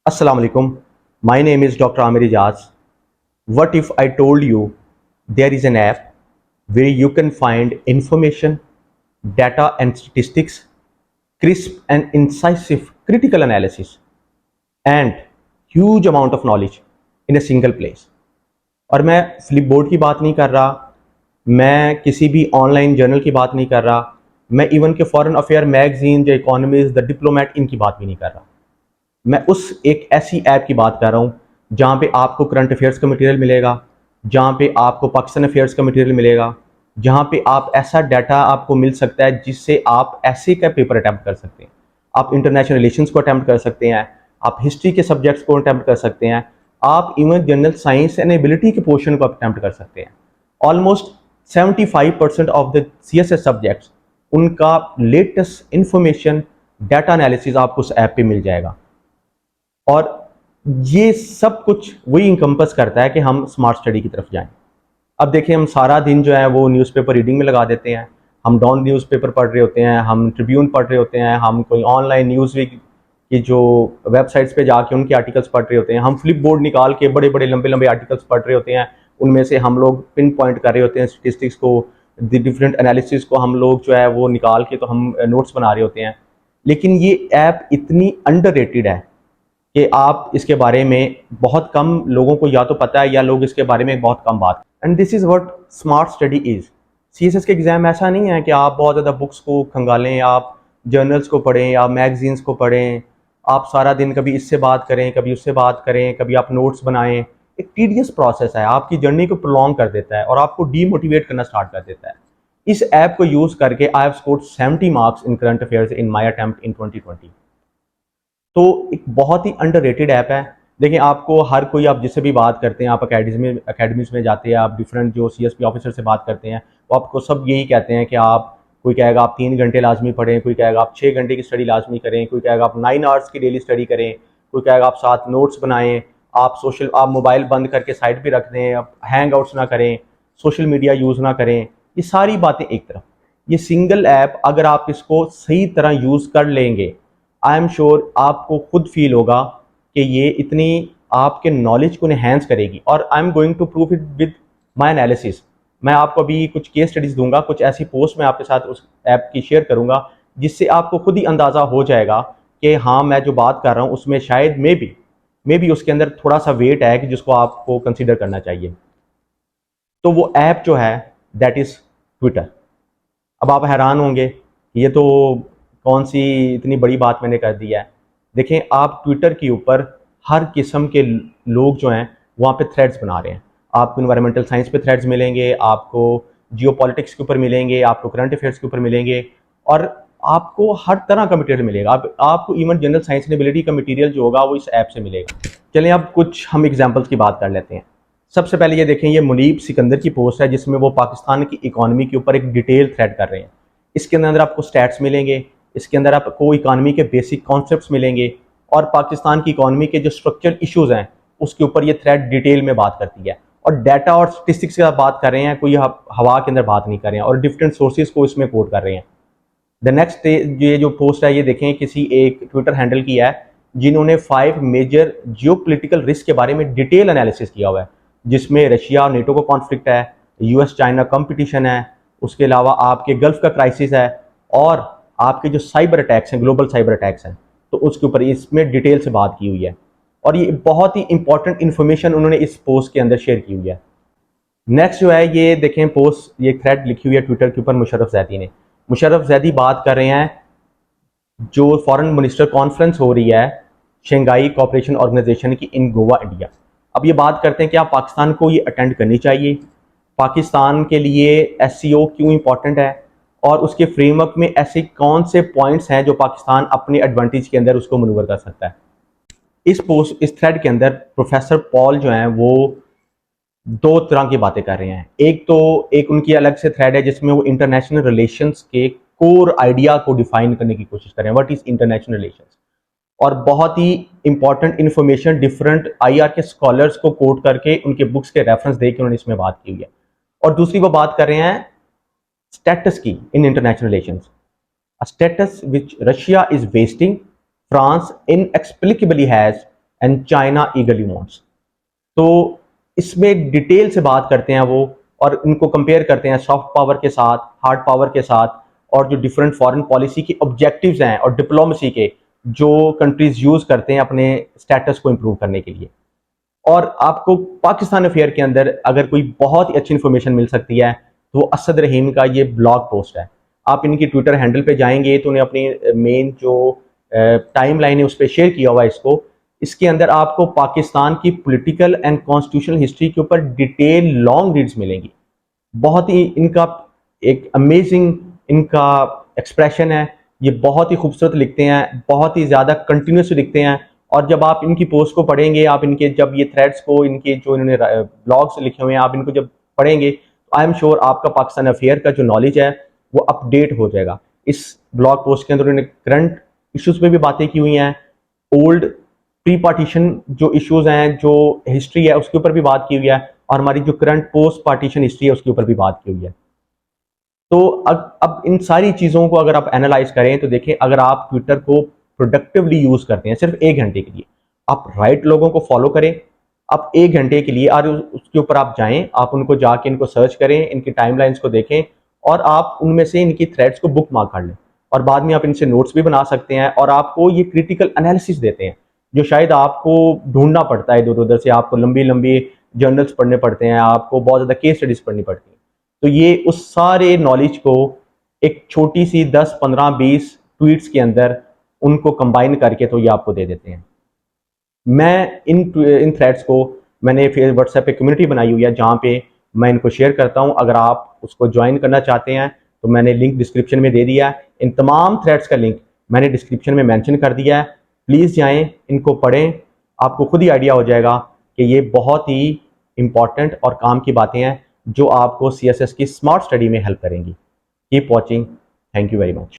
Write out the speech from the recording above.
Assalamu alaikum. My name is Dr. Amir Ijaz. What if I told you there is an app where you can find information, data and statistics, crisp and incisive critical analysis, and huge amount of knowledge in a single place. और मैं Flipboard की बात नहीं कर रहा, मैं किसी भी ऑनलाइन जर्नल की बात नहीं कर रहा, मैं इवन के foreign affair magazine, the economist, the diplomat, इनकी बात भी नहीं कर रहा। मैं उस एक ऐसी ऐप की बात कर रहा हूँ जहाँ पे आपको करंट अफेयर्स का मटेरियल मिलेगा, जहाँ पे आपको पाकिस्तान अफेयर्स का मटेरियल मिलेगा, जहाँ पे आप ऐसा डाटा आपको मिल सकता है जिससे आप ऐसे का पेपर अटैम्प्ट कर सकते हैं। आप इंटरनेशनल रिलेशंस को अटैम्प्ट कर सकते हैं, आप हिस्ट्री के सब्जेक्ट्स को अटैम्प्ट कर सकते हैं, आप even general science and ability के पोर्शन को अटैम्प्ट कर सकते हैं। Almost 75% of the CSS subjects, उनका लेटेस्ट इंफॉर्मेशन, डाटा एनालिसिस आपको उस ऐप पे मिल जाएगा। और ये सब कुछ वही इंकम्पस करता है कि हम स्मार्ट स्टडी की तरफ जाएं। अब देखिए, हम सारा दिन जो है वो न्यूज़पेपर रीडिंग में लगा देते हैं, हम डॉन न्यूज़पेपर पढ़ रहे होते हैं, हम ट्रिब्यून पढ़ रहे होते हैं, हम कोई ऑनलाइन न्यूज़ वीक की जो वेबसाइट्स पे जाके उनके आर्टिकल्स पढ़ रहे होते हैं, हम फ्लिप बोर्ड निकाल के बड़े बड़े लंबे लंबे आर्टिकल्स पढ़ रहे होते हैं, उनमें से हम लोग पिन पॉइंट कर रहे होते हैं स्टेटिस्टिक्स को, डिफरेंट एनालिसिस को हम लोग जो है वो निकाल के तो हम नोट्स बना रहे होते हैं। लेकिन ये ऐप इतनी अंडररेटेड है कि आप इसके बारे में बहुत कम लोगों को या तो पता है या लोग इसके बारे में बहुत कम बात। And this is what smart study is. CSS के एग्ज़ाम ऐसा नहीं है कि आप बहुत ज़्यादा बुक्स को खंगालें, आप जर्नल्स को पढ़ें या मैगजीन्स को पढ़ें, आप सारा दिन कभी इससे बात करें, कभी उससे बात करें, कभी आप नोट्स बनाएं। एक टीडियस प्रोसेस है, आपकी जर्नी को प्रोलॉन्ग कर देता है और आपको डीमोटिवेट करना स्टार्ट कर देता है। इस ऐप को यूज़ करके I have scored 70 marks in current affairs in my attempt in 2020। तो एक बहुत ही अंडररेटेड ऐप है। देखिए, आपको हर कोई, आप जिससे भी बात करते हैं, आप अकेडमीज़ में जाते हैं, आप डिफरेंट जो CSP ऑफिसर से बात करते हैं, वो आपको सब यही कहते हैं कि आप, कोई कहेगा आप 3 घंटे लाजमी पढ़ें, कोई कहेगा आप 6 घंटे की स्टडी लाजमी करें, कोई कहेगा आप 9 आवर्स की डेली स्टडी करें, कोई कहेगा आप 7 नोट्स बनाएं, आप मोबाइल बंद करके साइड पे रख दें, आप हैंग आउट्स ना करें, सोशल मीडिया यूज़ ना करें। ये सारी बातें एक तरफ, ये सिंगल ऐप अगर आप इसको सही तरह यूज़ कर लेंगे, आई एम श्योर आपको खुद फील होगा कि ये इतनी आपके नॉलेज को इन्हेंस करेगी। और I am going to prove it with my analysis. मैं आपको अभी कुछ केस स्टडीज़ दूंगा, कुछ ऐसी पोस्ट मैं आपके साथ उस ऐप की शेयर करूंगा जिससे आपको खुद ही अंदाज़ा हो जाएगा कि हाँ, मैं जो बात कर रहा हूँ उसमें शायद मे बी उसके अंदर थोड़ा सा वेट है कि जिसको आपको कंसिडर करना चाहिए। तो वो ऐप जो है, दैट इज़ ट्विटर। अब आप हैरान होंगे, ये तो कौन सी इतनी बड़ी बात मैंने कर दी है। देखें, आप ट्विटर के ऊपर हर किस्म के लोग जो हैं वहाँ पे थ्रेड्स बना रहे हैं। आपको इन्वायरमेंटल साइंस पे थ्रेड्स मिलेंगे, आपको जियोपॉलिटिक्स के ऊपर मिलेंगे, आपको करंट अफेयर्स के ऊपर मिलेंगे, और आपको हर तरह का मटेरियल मिलेगा। आपको even general science and ability का मटेरियल जो होगा वो इस ऐप से मिलेगा। चलें, अब कुछ हम एग्जाम्पल्स की बात कर लेते हैं। सबसे पहले ये देखें, ये मुनीब सिकंदर की पोस्ट है जिसमें वो पाकिस्तान की इकॉनमी के ऊपर एक डिटेल थ्रेड कर रहे हैं। इसके अंदर आपको स्टैट्स मिलेंगे, इसके अंदर आपको इकॉनमी के बेसिक कॉन्सेप्ट्स मिलेंगे, और पाकिस्तान की इकॉनमी के जो स्ट्रक्चरल इश्यूज हैं उसके ऊपर ये थ्रेड डिटेल में बात करती है। और डाटा और स्टेटिस्टिक्स की बात कर रहे हैं, कोई हवा के अंदर बात नहीं कर रहे हैं, और डिफरेंट सोर्सेज को इसमें कोट कर रहे हैं। द नेक्स्ट, ये जो पोस्ट है ये देखें, किसी एक ट्विटर हैंडल की है जिन्होंने 5 मेजर जियोपॉलिटिकल रिस्क के बारे में डिटेल एनालिसिस किया हुआ है, जिसमें रशिया और नेटो का कॉन्फ्लिक्ट है, US चाइना कंपटीशन है, उसके अलावा आपके गल्फ का क्राइसिस है, और आपके जो साइबर अटैक्स हैं, ग्लोबल साइबर अटैक्स हैं, तो उसके ऊपर इसमें डिटेल से बात की हुई है। और ये बहुत ही इंपॉर्टेंट इन्फॉर्मेशन उन्होंने इस पोस्ट के अंदर शेयर की हुई है। नेक्स्ट जो है, ये देखें पोस्ट, ये थ्रेड लिखी हुई है ट्विटर के ऊपर मुशर्रफ जैदी ने। मुशर्रफ जैदी बात कर रहे हैं, जो फॉरेन मिनिस्टर कॉन्फ्रेंस हो रही है शंघाई कोऑपरेशन ऑर्गेनाइजेशन की इन गोवा, इंडिया। अब ये बात करते हैं कि आप पाकिस्तान को ये अटेंड करनी चाहिए, पाकिस्तान के लिए SCO क्यों इंपॉर्टेंट है, और उसके फ्रेमवर्क में ऐसे कौन से पॉइंट्स हैं जो पाकिस्तान अपने एडवांटेज के अंदर उसको मनूवर कर सकता है। इस थ्रेड के अंदर प्रोफेसर पॉल जो हैं वो 2 तरह की बातें कर रहे हैं। एक उनकी अलग से थ्रेड है जिसमें वो इंटरनेशनल रिलेशंस के कोर आइडिया को डिफाइन करने की कोशिश कर रहे हैं, व्हाट इज इंटरनेशनल रिलेशंस, और बहुत ही इंपॉर्टेंट इन्फॉर्मेशन डिफरेंट IR के स्कॉलर्स को कोट करके उनके बुक्स के रेफरेंस देकर उन्होंने इसमें बात की हुई है। और दूसरी वो बात कर रहे हैं स्टेटस की in international relations, a status which Russia is wasting, France inexplicably has and China ईगरली wants. तो इसमें डिटेल से बात करते हैं वो, और इनको कंपेयर करते हैं सॉफ्ट पावर के साथ, हार्ड पावर के साथ, और जो डिफरेंट फॉरेन पॉलिसी के ऑब्जेक्टिव्स हैं और डिप्लोमेसी के जो कंट्रीज यूज करते हैं अपने स्टेटस को इंप्रूव करने के लिए। और आपको पाकिस्तान अफेयर के अंदर अगर कोई बहुत ही अच्छी इंफॉर्मेशन मिल सकती है तो वो असद रहीम का ये ब्लॉग पोस्ट है। आप इनकी ट्विटर हैंडल पे जाएंगे तो उन्हें अपनी मेन जो टाइम लाइन है उस पर शेयर किया हुआ है इसको। इसके अंदर आपको पाकिस्तान की पॉलिटिकल एंड कॉन्स्टिट्यूशनल हिस्ट्री के ऊपर डिटेल लॉन्ग रीड्स मिलेंगी। बहुत ही इनका एक अमेजिंग इनका एक्सप्रेशन है, ये बहुत ही खूबसूरत लिखते हैं, बहुत ही ज़्यादा कंटिन्यूस लिखते हैं। और जब आप इनकी पोस्ट को पढ़ेंगे, आप इनके जब ये थ्रेड्स को, इनके जो इन्होंने ब्लॉग्स लिखे हुए हैं, आप इनको जब पढ़ेंगे तो आई एम श्योर आपका पाकिस्तान अफेयर का जो नॉलेज है वो अपडेट हो जाएगा। इस ब्लॉग पोस्ट के अंदर उन्होंने करंट इश्यूज पे भी बातें की हुई हैं, ओल्ड प्री पार्टीशन जो इश्यूज हैं, जो हिस्ट्री है उसके ऊपर भी बात की हुई है, और हमारी जो करंट पोस्ट पार्टीशन हिस्ट्री है उसके ऊपर भी बात की हुई है। तो अब इन सारी चीज़ों को अगर आप एनालाइज करें तो देखें, अगर आप ट्विटर को प्रोडक्टिवली यूज़ करते हैं सिर्फ 1 घंटे के लिए, आप राइट लोगों को फॉलो करें। आप 1 घंटे के लिए और उसके ऊपर आप जाएं, आप उनको जाके इनको सर्च करें, इनकी टाइमलाइंस को देखें, और आप उनमें से इनकी थ्रेड्स को बुक मार्क कर लें, और बाद में आप इनसे नोट्स भी बना सकते हैं। और आपको ये क्रिटिकल एनालिसिस देते हैं जो शायद आपको ढूंढना पड़ता है इधर उधर से, आपको लंबी लंबी जर्नल्स पढ़ने पड़ते हैं, आपको बहुत ज़्यादा केस स्टडीज पढ़नी पड़ती है। तो ये उस सारे नॉलेज को एक छोटी सी 10, 15, 20 ट्वीट्स के अंदर उनको कंबाइन करके तो ये आपको दे देते हैं। मैं इन थ्रेड्स को मैंने फिर व्हाट्सएप पे कम्युनिटी बनाई हुई है जहाँ पे मैं इनको शेयर करता हूँ। अगर आप उसको ज्वाइन करना चाहते हैं तो मैंने लिंक डिस्क्रिप्शन में दे दिया है। इन तमाम थ्रेड्स का लिंक मैंने डिस्क्रिप्शन में मेंशन कर दिया है। प्लीज़ जाएं, इनको पढ़ें, आपको खुद ही आइडिया हो जाएगा कि ये बहुत ही इंपॉर्टेंट और काम की बातें हैं जो आपको CSS की स्मार्ट स्टडी में हेल्प करेंगी। Keep watching, thank you very much.